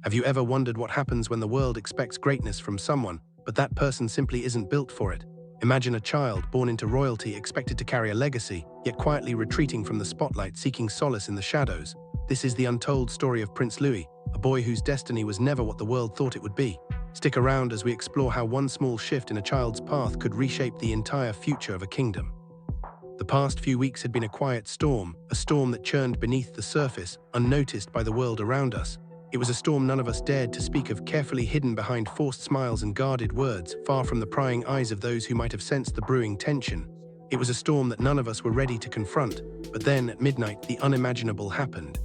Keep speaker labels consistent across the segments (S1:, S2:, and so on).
S1: Have you ever wondered what happens when the world expects greatness from someone, but that person simply isn't built for it? Imagine a child born into royalty expected to carry a legacy, yet quietly retreating from the spotlight seeking solace in the shadows. This is the untold story of Prince Louis, a boy whose destiny was never what the world thought it would be. Stick around as we explore how one small shift in a child's path could reshape the entire future of a kingdom. The past few weeks had been a quiet storm, a storm that churned beneath the surface, unnoticed by the world around us. It was a storm none of us dared to speak of, carefully hidden behind forced smiles and guarded words, far from the prying eyes of those who might have sensed the brewing tension. It was a storm that none of us were ready to confront, but then, at midnight, the unimaginable happened.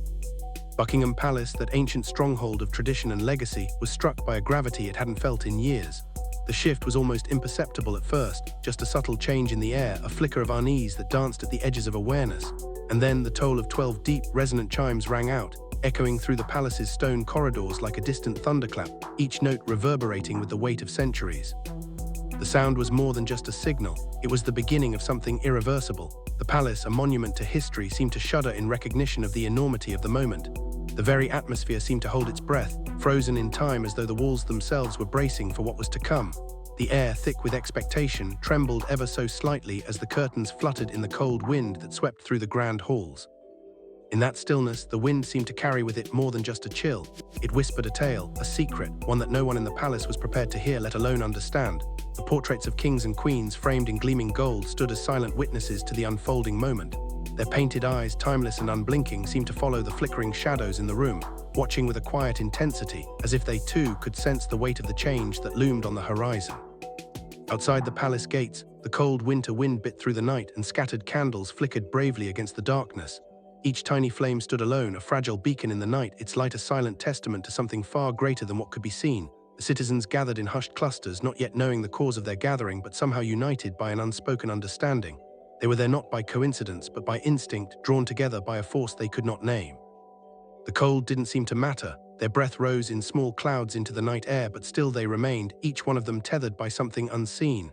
S1: Buckingham Palace, that ancient stronghold of tradition and legacy, was struck by a gravity it hadn't felt in years. The shift was almost imperceptible at first, just a subtle change in the air, a flicker of unease that danced at the edges of awareness. And then the toll of 12 deep, resonant chimes rang out, echoing through the palace's stone corridors like a distant thunderclap, each note reverberating with the weight of centuries. The sound was more than just a signal, it was the beginning of something irreversible. The palace, a monument to history, seemed to shudder in recognition of the enormity of the moment. The very atmosphere seemed to hold its breath, frozen in time as though the walls themselves were bracing for what was to come. The air, thick with expectation, trembled ever so slightly as the curtains fluttered in the cold wind that swept through the grand halls. In that stillness, the wind seemed to carry with it more than just a chill. It whispered a tale, a secret, one that no one in the palace was prepared to hear, let alone understand. The portraits of kings and queens, framed in gleaming gold, stood as silent witnesses to the unfolding moment. Their painted eyes, timeless and unblinking, seemed to follow the flickering shadows in the room, watching with a quiet intensity, as if they too could sense the weight of the change that loomed on the horizon. Outside the palace gates, the cold winter wind bit through the night and scattered candles flickered bravely against the darkness. Each tiny flame stood alone, a fragile beacon in the night, its light a silent testament to something far greater than what could be seen. The citizens gathered in hushed clusters, not yet knowing the cause of their gathering, but somehow united by an unspoken understanding. They were there not by coincidence, but by instinct, drawn together by a force they could not name. The cold didn't seem to matter. Their breath rose in small clouds into the night air, but still they remained, each one of them tethered by something unseen.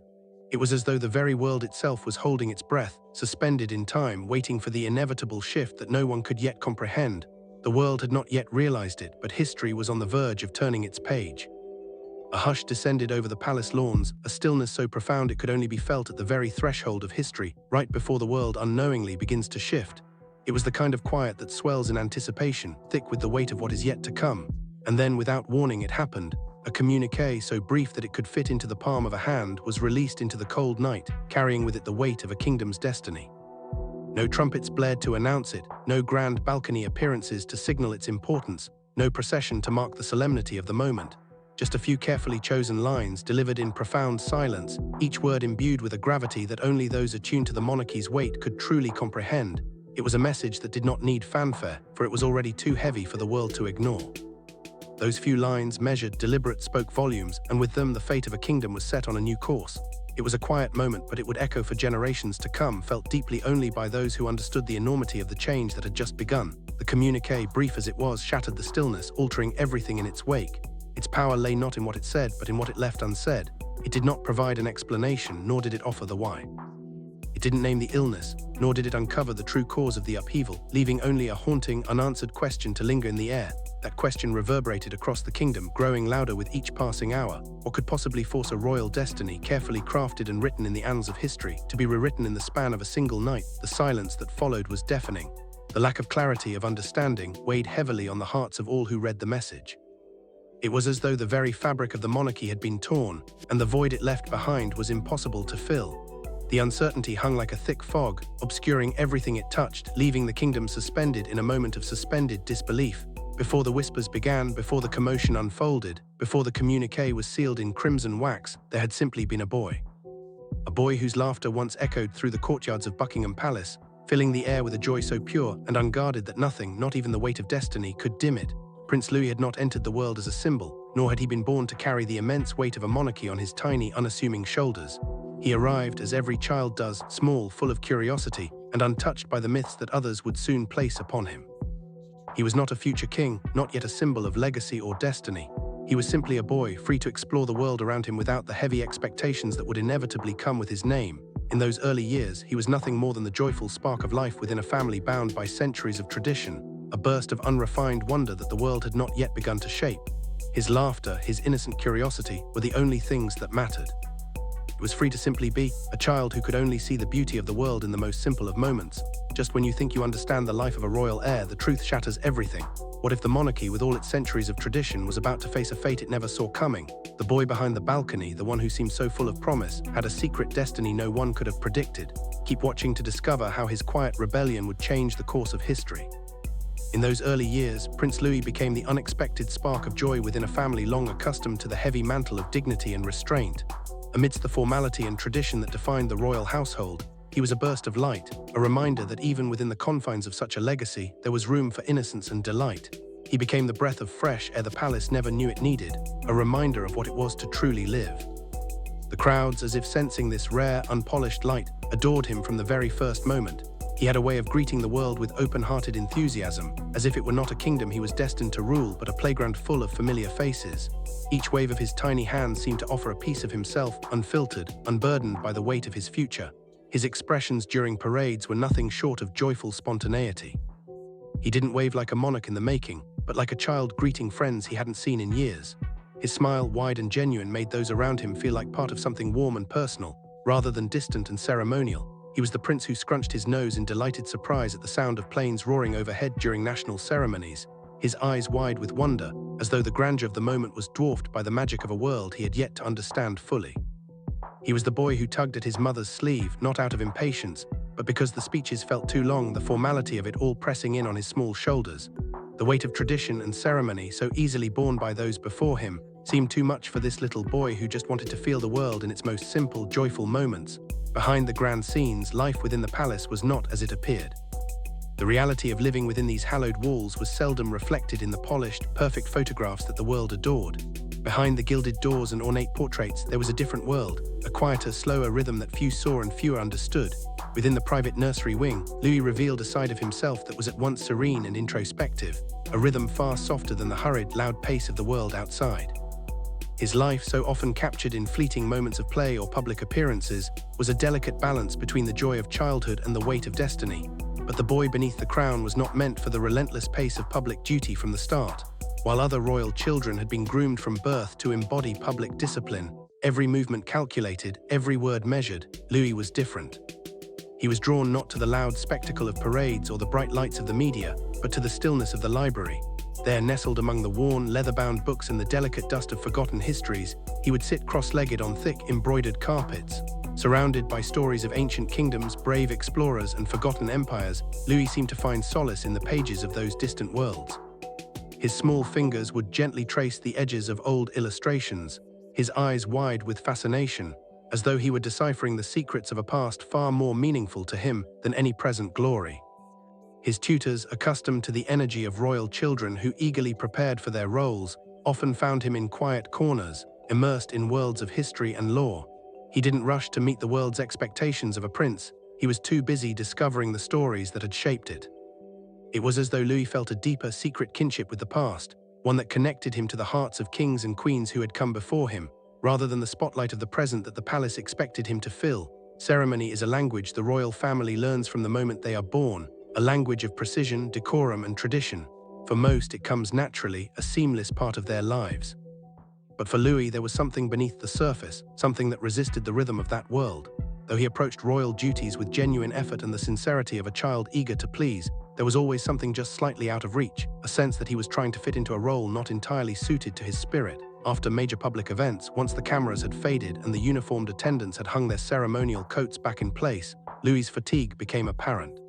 S1: It was as though the very world itself was holding its breath, suspended in time, waiting for the inevitable shift that no one could yet comprehend. The world had not yet realized it, but history was on the verge of turning its page. A hush descended over the palace lawns, a stillness so profound it could only be felt at the very threshold of history, right before the world unknowingly begins to shift. It was the kind of quiet that swells in anticipation, thick with the weight of what is yet to come. And then, without warning, it happened. A communiqué so brief that it could fit into the palm of a hand was released into the cold night, carrying with it the weight of a kingdom's destiny. No trumpets blared to announce it, no grand balcony appearances to signal its importance, no procession to mark the solemnity of the moment. Just a few carefully chosen lines delivered in profound silence, each word imbued with a gravity that only those attuned to the monarchy's weight could truly comprehend. It was a message that did not need fanfare, for it was already too heavy for the world to ignore. Those few lines, measured, deliberate, spoke volumes, and with them the fate of a kingdom was set on a new course. It was a quiet moment, but it would echo for generations to come, felt deeply only by those who understood the enormity of the change that had just begun. The communiqué, brief as it was, shattered the stillness, altering everything in its wake. Its power lay not in what it said, but in what it left unsaid. It did not provide an explanation, nor did it offer the why. It didn't name the illness, nor did it uncover the true cause of the upheaval, leaving only a haunting, unanswered question to linger in the air. That question reverberated across the kingdom, growing louder with each passing hour. What could possibly force a royal destiny, carefully crafted and written in the annals of history, to be rewritten in the span of a single night? The silence that followed was deafening. The lack of clarity, of understanding, weighed heavily on the hearts of all who read the message. It was as though the very fabric of the monarchy had been torn, and the void it left behind was impossible to fill. The uncertainty hung like a thick fog, obscuring everything it touched, leaving the kingdom suspended in a moment of suspended disbelief. Before the whispers began, before the commotion unfolded, before the communiqué was sealed in crimson wax, there had simply been a boy. A boy whose laughter once echoed through the courtyards of Buckingham Palace, filling the air with a joy so pure and unguarded that nothing, not even the weight of destiny, could dim it. Prince Louis had not entered the world as a symbol, nor had he been born to carry the immense weight of a monarchy on his tiny, unassuming shoulders. He arrived, as every child does, small, full of curiosity, and untouched by the myths that others would soon place upon him. He was not a future king, not yet a symbol of legacy or destiny. He was simply a boy, free to explore the world around him without the heavy expectations that would inevitably come with his name. In those early years, he was nothing more than the joyful spark of life within a family bound by centuries of tradition, a burst of unrefined wonder that the world had not yet begun to shape. His laughter, his innocent curiosity were the only things that mattered. It was free to simply be a child who could only see the beauty of the world in the most simple of moments. Just when you think you understand the life of a royal heir, the truth shatters everything. What if the monarchy, with all its centuries of tradition, was about to face a fate it never saw coming? The boy behind the balcony, the one who seemed so full of promise, had a secret destiny no one could have predicted. Keep watching to discover how his quiet rebellion would change the course of history. In those early years, Prince Louis became the unexpected spark of joy within a family long accustomed to the heavy mantle of dignity and restraint. Amidst the formality and tradition that defined the royal household, he was a burst of light, a reminder that even within the confines of such a legacy, there was room for innocence and delight. He became the breath of fresh air the palace never knew it needed, a reminder of what it was to truly live. The crowds, as if sensing this rare, unpolished light, adored him from the very first moment. He had a way of greeting the world with open-hearted enthusiasm, as if it were not a kingdom he was destined to rule, but a playground full of familiar faces. Each wave of his tiny hand seemed to offer a piece of himself, unfiltered, unburdened by the weight of his future. His expressions during parades were nothing short of joyful spontaneity. He didn't wave like a monarch in the making, but like a child greeting friends he hadn't seen in years. His smile, wide and genuine, made those around him feel like part of something warm and personal, rather than distant and ceremonial. He was the prince who scrunched his nose in delighted surprise at the sound of planes roaring overhead during national ceremonies, his eyes wide with wonder, as though the grandeur of the moment was dwarfed by the magic of a world he had yet to understand fully. He was the boy who tugged at his mother's sleeve, not out of impatience, but because the speeches felt too long, the formality of it all pressing in on his small shoulders. The weight of tradition and ceremony, so easily borne by those before him, seemed too much for this little boy who just wanted to feel the world in its most simple, joyful moments. Behind the grand scenes, life within the palace was not as it appeared. The reality of living within these hallowed walls was seldom reflected in the polished, perfect photographs that the world adored. Behind the gilded doors and ornate portraits, there was a different world, a quieter, slower rhythm that few saw and fewer understood. Within the private nursery wing, Louis revealed a side of himself that was at once serene and introspective, a rhythm far softer than the hurried, loud pace of the world outside. His life, so often captured in fleeting moments of play or public appearances, was a delicate balance between the joy of childhood and the weight of destiny. But the boy beneath the crown was not meant for the relentless pace of public duty from the start. While other royal children had been groomed from birth to embody public discipline, every movement calculated, every word measured, Louis was different. He was drawn not to the loud spectacle of parades or the bright lights of the media, but to the stillness of the library. There, nestled among the worn, leather-bound books and the delicate dust of forgotten histories, he would sit cross-legged on thick, embroidered carpets. Surrounded by stories of ancient kingdoms, brave explorers, and forgotten empires, Louis seemed to find solace in the pages of those distant worlds. His small fingers would gently trace the edges of old illustrations, his eyes wide with fascination, as though he were deciphering the secrets of a past far more meaningful to him than any present glory. His tutors, accustomed to the energy of royal children who eagerly prepared for their roles, often found him in quiet corners, immersed in worlds of history and lore. He didn't rush to meet the world's expectations of a prince. He was too busy discovering the stories that had shaped it. It was as though Louis felt a deeper, secret kinship with the past, one that connected him to the hearts of kings and queens who had come before him, rather than the spotlight of the present that the palace expected him to fill. Ceremony is a language the royal family learns from the moment they are born, a language of precision, decorum, and tradition. For most, it comes naturally, a seamless part of their lives. But for Louis, there was something beneath the surface, something that resisted the rhythm of that world. Though he approached royal duties with genuine effort and the sincerity of a child eager to please, there was always something just slightly out of reach, a sense that he was trying to fit into a role not entirely suited to his spirit. After major public events, once the cameras had faded and the uniformed attendants had hung their ceremonial coats back in place, Louis's fatigue became apparent.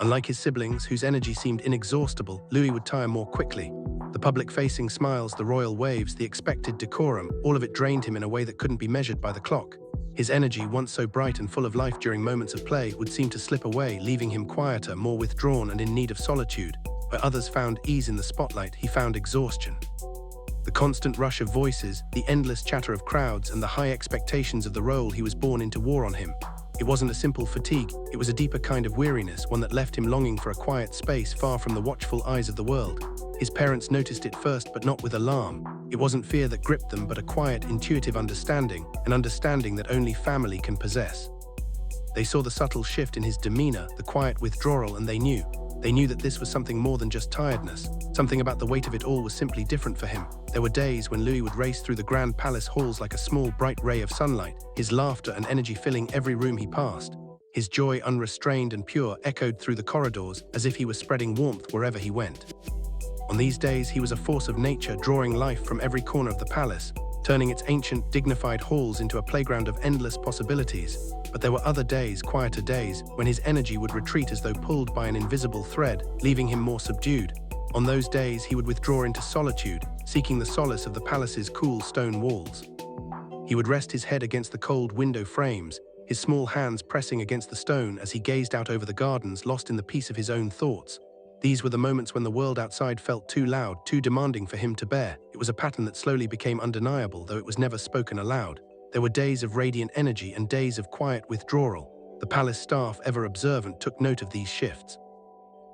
S1: Unlike his siblings, whose energy seemed inexhaustible, Louis would tire more quickly. The public-facing smiles, the royal waves, the expected decorum, all of it drained him in a way that couldn't be measured by the clock. His energy, once so bright and full of life during moments of play, would seem to slip away, leaving him quieter, more withdrawn and in need of solitude. Where others found ease in the spotlight, he found exhaustion. The constant rush of voices, the endless chatter of crowds, and the high expectations of the role he was born into wore on him. It wasn't a simple fatigue, it was a deeper kind of weariness, one that left him longing for a quiet space far from the watchful eyes of the world. His parents noticed it first, but not with alarm. It wasn't fear that gripped them, but a quiet, intuitive understanding, an understanding that only family can possess. They saw the subtle shift in his demeanor, the quiet withdrawal, and they knew They knew that this was something more than just tiredness. Something about the weight of it all was simply different for him. There were days when Louis would race through the grand palace halls like a small, bright ray of sunlight, his laughter and energy filling every room he passed. His joy, unrestrained and pure, echoed through the corridors as if he was spreading warmth wherever he went. On these days, he was a force of nature, drawing life from every corner of the palace, turning its ancient, dignified halls into a playground of endless possibilities. But there were other days, quieter days, when his energy would retreat as though pulled by an invisible thread, leaving him more subdued. On those days, he would withdraw into solitude, seeking the solace of the palace's cool stone walls. He would rest his head against the cold window frames, his small hands pressing against the stone as he gazed out over the gardens, lost in the peace of his own thoughts. These were the moments when the world outside felt too loud, too demanding for him to bear. It was a pattern that slowly became undeniable, though it was never spoken aloud. There were days of radiant energy and days of quiet withdrawal. The palace staff, ever observant, took note of these shifts.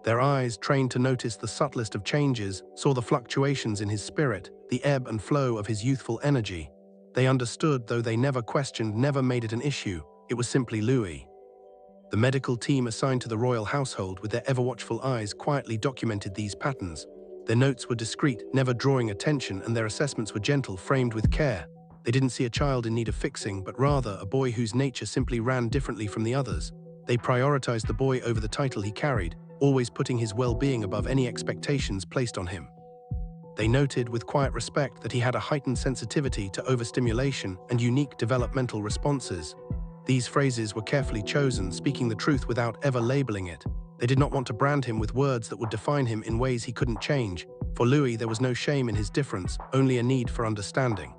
S1: Their eyes, trained to notice the subtlest of changes, saw the fluctuations in his spirit, the ebb and flow of his youthful energy. They understood, though they never questioned, never made it an issue. It was simply Louis. The medical team assigned to the royal household, with their ever-watchful eyes, quietly documented these patterns. Their notes were discreet, never drawing attention, and their assessments were gentle, framed with care. They didn't see a child in need of fixing, but rather a boy whose nature simply ran differently from the others. They prioritized the boy over the title he carried, always putting his well-being above any expectations placed on him. They noted with quiet respect that he had a heightened sensitivity to overstimulation and unique developmental responses. These phrases were carefully chosen, speaking the truth without ever labeling it. They did not want to brand him with words that would define him in ways he couldn't change. For Louis, there was no shame in his difference, only a need for understanding.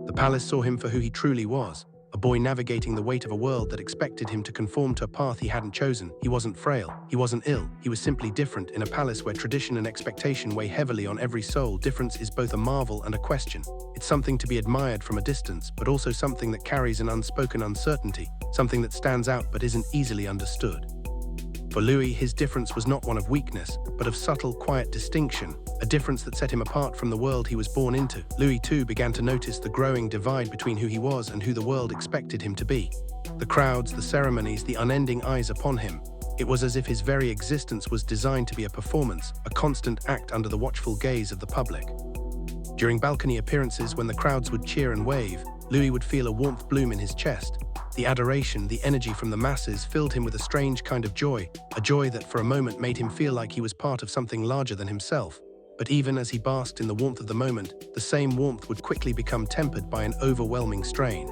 S1: The palace saw him for who he truly was, a boy navigating the weight of a world that expected him to conform to a path he hadn't chosen. He wasn't frail, he wasn't ill, he was simply different. In a palace where tradition and expectation weigh heavily on every soul, difference is both a marvel and a question. It's something to be admired from a distance, but also something that carries an unspoken uncertainty, something that stands out but isn't easily understood. For Louis, his difference was not one of weakness, but of subtle, quiet distinction, a difference that set him apart from the world he was born into. Louis too began to notice the growing divide between who he was and who the world expected him to be. The crowds, the ceremonies, the unending eyes upon him. It was as if his very existence was designed to be a performance, a constant act under the watchful gaze of the public. During balcony appearances, when the crowds would cheer and wave, Louis would feel a warmth bloom in his chest. The adoration, the energy from the masses filled him with a strange kind of joy, a joy that for a moment made him feel like he was part of something larger than himself. But even as he basked in the warmth of the moment, the same warmth would quickly become tempered by an overwhelming strain.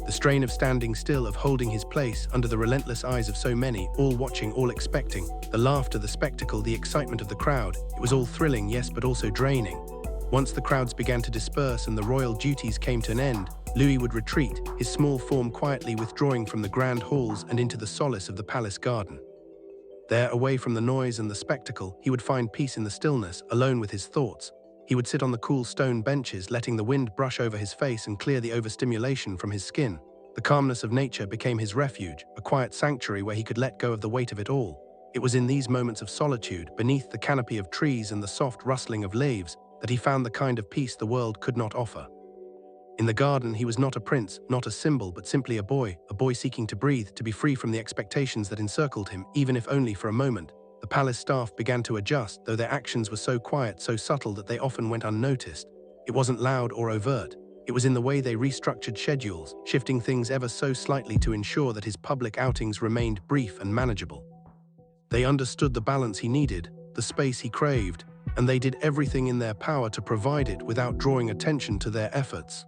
S1: The strain of standing still, of holding his place under the relentless eyes of so many, all watching, all expecting. The laughter, the spectacle, the excitement of the crowd. It was all thrilling, yes, but also draining. Once the crowds began to disperse and the royal duties came to an end, Louis would retreat, his small form quietly withdrawing from the grand halls and into the solace of the palace garden. There, away from the noise and the spectacle, he would find peace in the stillness, alone with his thoughts. He would sit on the cool stone benches, letting the wind brush over his face and clear the overstimulation from his skin. The calmness of nature became his refuge, a quiet sanctuary where he could let go of the weight of it all. It was in these moments of solitude, beneath the canopy of trees and the soft rustling of leaves, that he found the kind of peace the world could not offer. In the garden, he was not a prince, not a symbol, but simply a boy seeking to breathe, to be free from the expectations that encircled him, even if only for a moment. The palace staff began to adjust, though their actions were so quiet, so subtle that they often went unnoticed. It wasn't loud or overt. It was in the way they restructured schedules, shifting things ever so slightly to ensure that his public outings remained brief and manageable. They understood the balance he needed, the space he craved, and they did everything in their power to provide it without drawing attention to their efforts.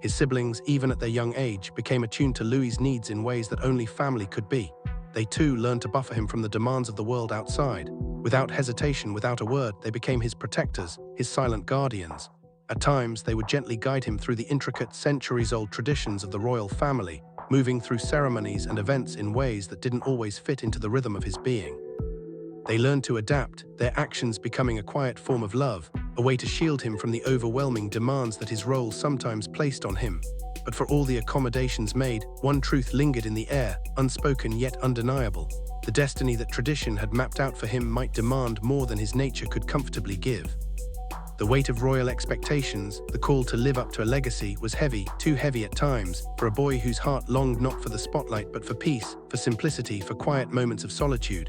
S1: His siblings, even at their young age, became attuned to Louis's needs in ways that only family could be. They too learned to buffer him from the demands of the world outside. Without hesitation, without a word, they became his protectors, his silent guardians. At times, they would gently guide him through the intricate, centuries-old traditions of the royal family, moving through ceremonies and events in ways that didn't always fit into the rhythm of his being. They learned to adapt, their actions becoming a quiet form of love, a way to shield him from the overwhelming demands that his role sometimes placed on him. But for all the accommodations made, one truth lingered in the air, unspoken yet undeniable. The destiny that tradition had mapped out for him might demand more than his nature could comfortably give. The weight of royal expectations, the call to live up to a legacy, was heavy, too heavy at times, for a boy whose heart longed not for the spotlight but for peace, for simplicity, for quiet moments of solitude.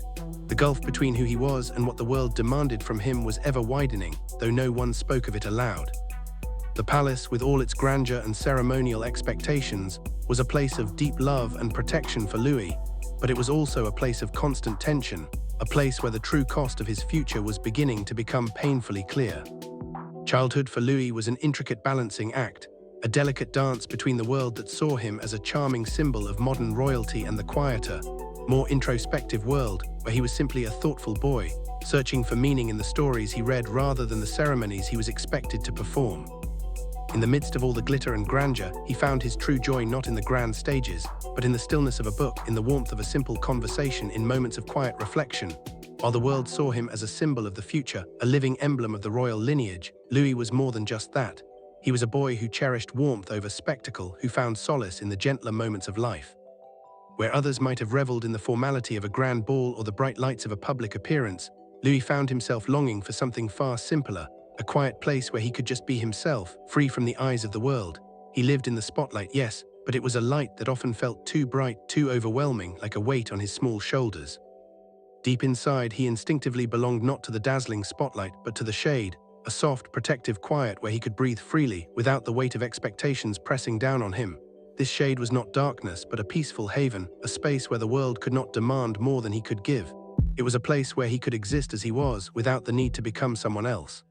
S1: The gulf between who he was and what the world demanded from him was ever widening, though no one spoke of it aloud. The palace, with all its grandeur and ceremonial expectations, was a place of deep love and protection for Louis, but it was also a place of constant tension, a place where the true cost of his future was beginning to become painfully clear. Childhood for Louis was an intricate balancing act, a delicate dance between the world that saw him as a charming symbol of modern royalty and the quieter, more introspective world where he was simply a thoughtful boy, searching for meaning in the stories he read rather than the ceremonies he was expected to perform. In the midst of all the glitter and grandeur, he found his true joy not in the grand stages, but in the stillness of a book, in the warmth of a simple conversation, in moments of quiet reflection. While the world saw him as a symbol of the future, a living emblem of the royal lineage, Louis was more than just that. He was a boy who cherished warmth over spectacle, who found solace in the gentler moments of life. Where others might have reveled in the formality of a grand ball or the bright lights of a public appearance, Louis found himself longing for something far simpler, a quiet place where he could just be himself, free from the eyes of the world. He lived in the spotlight, yes, but it was a light that often felt too bright, too overwhelming, like a weight on his small shoulders. Deep inside, he instinctively belonged not to the dazzling spotlight, but to the shade, a soft, protective quiet where he could breathe freely, without the weight of expectations pressing down on him. This shade was not darkness, but a peaceful haven, a space where the world could not demand more than he could give. It was a place where he could exist as he was, without the need to become someone else.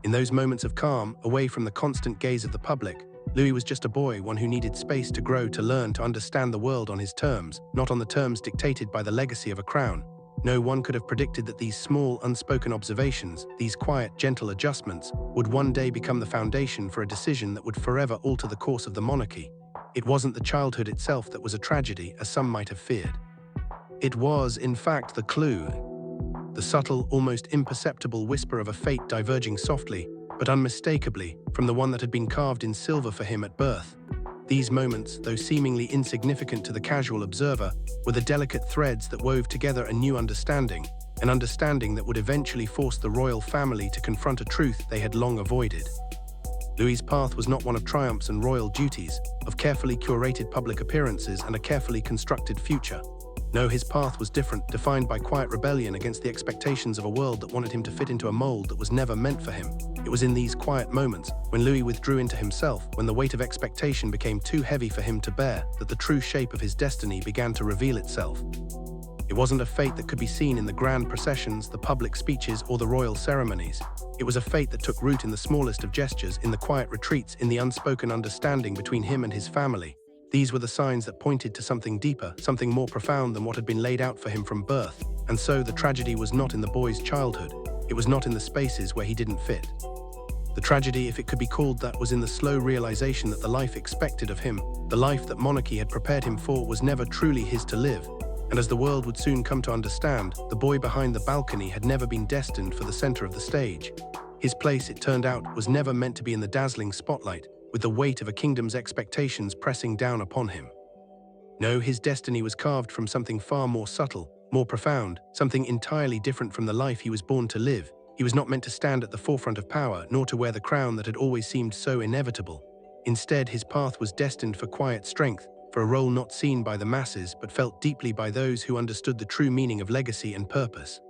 S1: In those moments of calm, away from the constant gaze of the public, Louis was just a boy, one who needed space to grow, to learn, to understand the world on his terms, not on the terms dictated by the legacy of a crown. No one could have predicted that these small, unspoken observations, these quiet, gentle adjustments, would one day become the foundation for a decision that would forever alter the course of the monarchy. It wasn't the childhood itself that was a tragedy, as some might have feared. It was, in fact, the clue. The subtle, almost imperceptible whisper of a fate diverging softly, but unmistakably, from the one that had been carved in silver for him at birth. These moments, though seemingly insignificant to the casual observer, were the delicate threads that wove together a new understanding, an understanding that would eventually force the royal family to confront a truth they had long avoided. Louis's path was not one of triumphs and royal duties, of carefully curated public appearances and a carefully constructed future. No, his path was different, defined by quiet rebellion against the expectations of a world that wanted him to fit into a mold that was never meant for him. It was in these quiet moments, when Louis withdrew into himself, when the weight of expectation became too heavy for him to bear, that the true shape of his destiny began to reveal itself. It wasn't a fate that could be seen in the grand processions, the public speeches, or the royal ceremonies. It was a fate that took root in the smallest of gestures, in the quiet retreats, in the unspoken understanding between him and his family. These were the signs that pointed to something deeper, something more profound than what had been laid out for him from birth. And so the tragedy was not in the boy's childhood. It was not in the spaces where he didn't fit. The tragedy, if it could be called that, was in the slow realization that the life expected of him, the life that monarchy had prepared him for, was never truly his to live. And as the world would soon come to understand, the boy behind the balcony had never been destined for the center of the stage. His place, it turned out, was never meant to be in the dazzling spotlight, with the weight of a kingdom's expectations pressing down upon him. No, his destiny was carved from something far more subtle, more profound, something entirely different from the life he was born to live. He was not meant to stand at the forefront of power, nor to wear the crown that had always seemed so inevitable. Instead, his path was destined for quiet strength, for a role not seen by the masses, but felt deeply by those who understood the true meaning of legacy and purpose.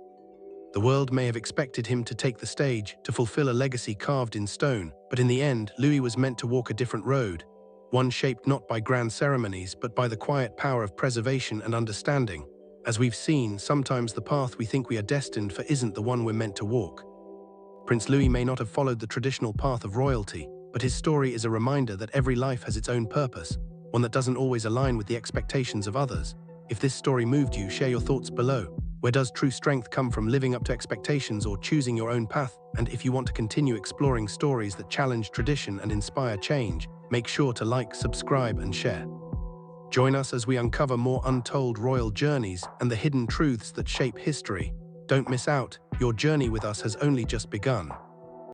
S1: The world may have expected him to take the stage, to fulfill a legacy carved in stone, but in the end, Louis was meant to walk a different road, one shaped not by grand ceremonies, but by the quiet power of preservation and understanding. As we've seen, sometimes the path we think we are destined for isn't the one we're meant to walk. Prince Louis may not have followed the traditional path of royalty, but his story is a reminder that every life has its own purpose, one that doesn't always align with the expectations of others. If this story moved you, share your thoughts below. Where does true strength come from, living up to expectations or choosing your own path? And if you want to continue exploring stories that challenge tradition and inspire change, make sure to like, subscribe, and share. Join us as we uncover more untold royal journeys and the hidden truths that shape history. Don't miss out, your journey with us has only just begun.